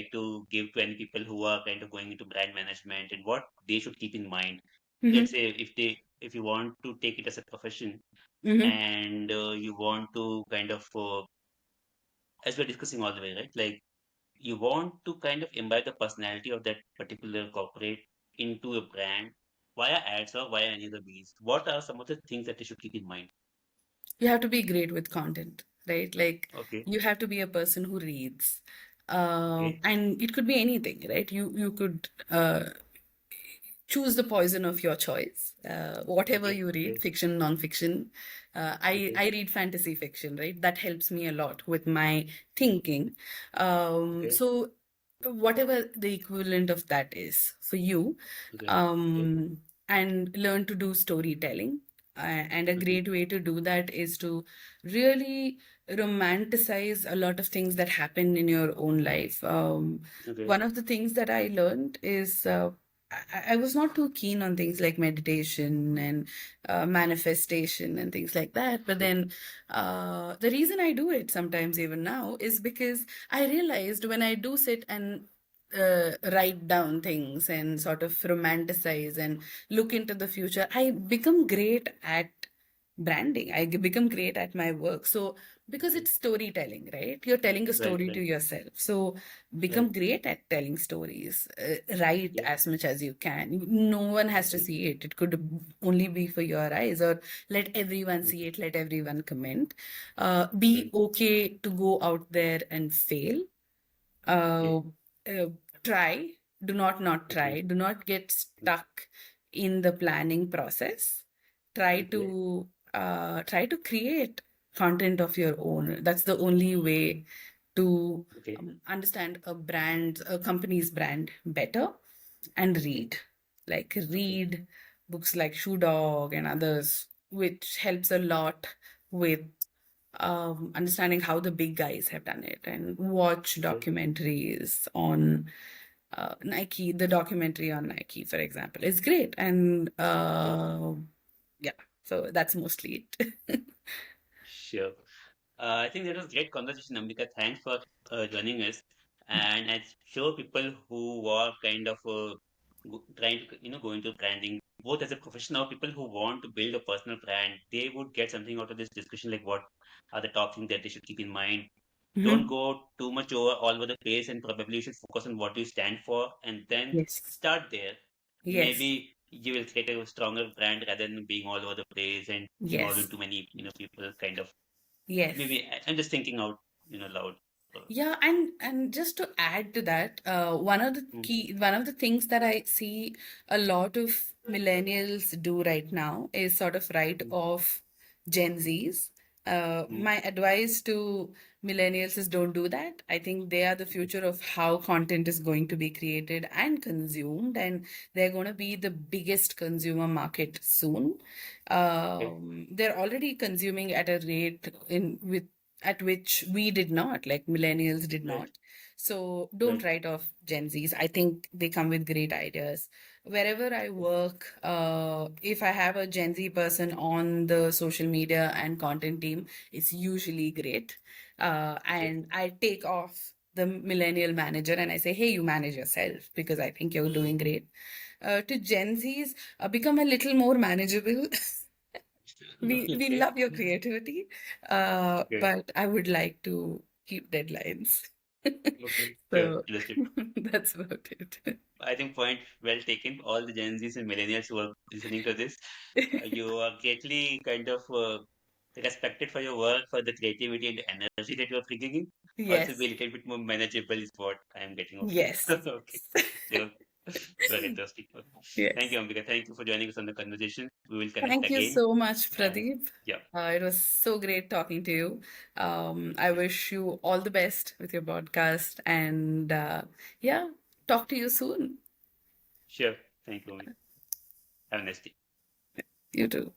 like to give to any people who are kind of going into brand management and what they should keep in mind? Mm-hmm. Let's say if you want to take it as a profession Mm-hmm. and you want to kind of as we're discussing all the way, right? Like you want to kind of imbibe the personality of that particular corporate into a brand via ads or via any other means. What are some of the things that they should keep in mind? You have to be great with content, right? Like Okay, you have to be a person who reads. okay, And it could be anything, right? You could choose the poison of your choice. Whatever okay, you read, okay, fiction, non-fiction. I okay, read fantasy fiction, right? That helps me a lot with my thinking. okay, So whatever the equivalent of that is for you, okay, okay, um, and learn to do storytelling. And a mhm, great way to do that is to really romanticize a lot of things that happen in your own life. okay, One of the things that I learned is I was not too keen on things like meditation and manifestation and things like that. But okay, then the reason I do it sometimes, even now, is because I realized when I do sit and write down things and sort of romanticize and look into the future, I become great at branding. Become great at my work. So, because okay. it's storytelling, right? You're telling a Right, story to right, yourself. So, right. become great at telling stories. Write Yeah, as much as you can. No one has to okay, see it. It could only be for your eyes, or let everyone see okay, it, let everyone comment. right, Be okay to go out there and fail. okay, uh, Try. Do not okay, try. Do not get stuck in the planning process. Try okay, to try to create content of your own. That's the only way to okay, understand a company's brand better. And okay, read, like okay, read books like Shoe Dog and others, which helps a lot with understanding how the big guys have done it. And watch okay. documentaries on Nike. The documentary on Nike, for example, is great. And Sure, yeah, so that's mostly it. sure. I think that was great conversation, Ambika. Thanks for joining us. And I'm sure people who are kind of trying to go into branding, both as a professional or people who want to build a personal brand, they would get something out of this discussion. Like what are the top things that they should keep in mind? Don't Mhm. go too much over all over the place, and probably you should focus on what you stand for, and then Yes. start there. Yes. Maybe you will create a stronger brand rather than being all over the place and involving Yes. too many people kind of. Yes. Maybe I'm just thinking out, loud. Yeah, and just to add to that, Mm, one of the things that I see a lot of millennials do right now is sort of write mm, off Gen Zs. mm, My advice to millennials is don't do that. I think they are the okay, future of how content is going to be created and consumed, and they're going to be the biggest consumer market soon. okay, They're already consuming at a rate in with at which we did not, like millennials did right, not. So don't right, write off Gen Zs. I think they come with great ideas. Wherever I work, if I have a Gen Z person on the social media and content team, it's usually great. okay, And I take off the millennial manager and I say, hey, you manage yourself because I think you're doing great. To Gen Zs, become a little more manageable. We okay, love your creativity, okay, but I would like to keep deadlines. okay, sure, So understood. that's about it. I think point well taken. All the Gen Zs and millennials who are listening to this, you are greatly kind of respected for your work, for the creativity and the energy that you are bringing in. Also, be Yes. a little bit more manageable is what I am getting out of this. Yes. Okay, sure. Very interesting. Okay. Thank Yes. you, Ambika. Thank you for joining us on the conversation. We will connect Thank you again. so much, And Pradeep. yeah, It was so great talking to you. I yeah, wish you all the best with your podcast, and yeah, talk to you soon. sure. Thank you, Ambika. Have a nice day. You too.